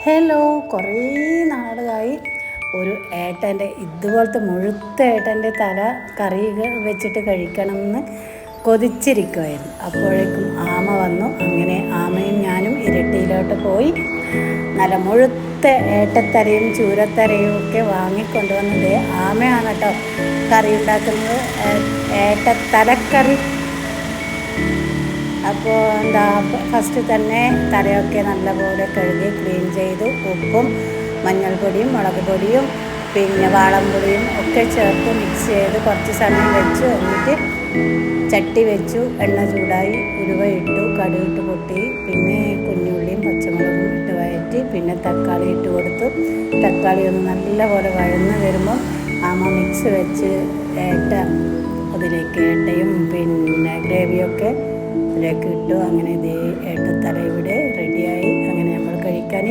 Hello, കുറേ നാളായി ഒരു ഏട്ടൻ്റെ ഇതുപോലത്തെ മുഴുത്ത ഏട്ടൻ്റെ തല കറി വെച്ചിട്ട് കഴിക്കണമെന്ന് കൊതിച്ചിരിക്കുമായിരുന്നു. അപ്പോഴേക്കും ആമ വന്നു. അങ്ങനെ ആമയും ഞാനും ഇരട്ടിയിലോട്ട് പോയി നല്ല മുഴുത്ത ഏട്ടത്തരയും ചൂരത്തരയും ഒക്കെ വാങ്ങിക്കൊണ്ടുവന്നത്. ആമയാണ് കേട്ടോ കറി ഉണ്ടാക്കുന്നത്, ഏട്ടത്തലക്കറി. അപ്പോൾ ഫസ്റ്റ് തന്നെ തലയൊക്കെ നല്ലപോലെ കഴുകി ക്ലീൻ ചെയ്തു. ഉപ്പും മഞ്ഞൾപ്പൊടിയും മുളക് പൊടിയും പിന്നെ വാളംപൊടിയും ഒക്കെ ചേർത്ത് മിക്സ് ചെയ്ത് കുറച്ച് സമയം വെച്ചു. എന്നിട്ട് ചട്ടി വെച്ചു, എണ്ണ ചൂടായി, ഉലുവ ഇട്ടു, കടുകിട്ട് പൊട്ടി, പിന്നെ കുഞ്ഞുള്ളിയും പച്ചമുളകും ഇട്ട് വഴറ്റി, പിന്നെ തക്കാളി ഇട്ട് കൊടുത്തു. തക്കാളി ഒന്ന് നല്ലപോലെ വഴന്ന് വരുമ്പം ആമ മിക്സ് വെച്ച് അതിലേക്ക് ഏട്ടയും പിന്നെ ഗ്രേവിയൊക്കെ ഇതിലേക്ക് ഇട്ടു. അങ്ങനെ ഇതേ ഏട്ടത്തല ഇവിടെ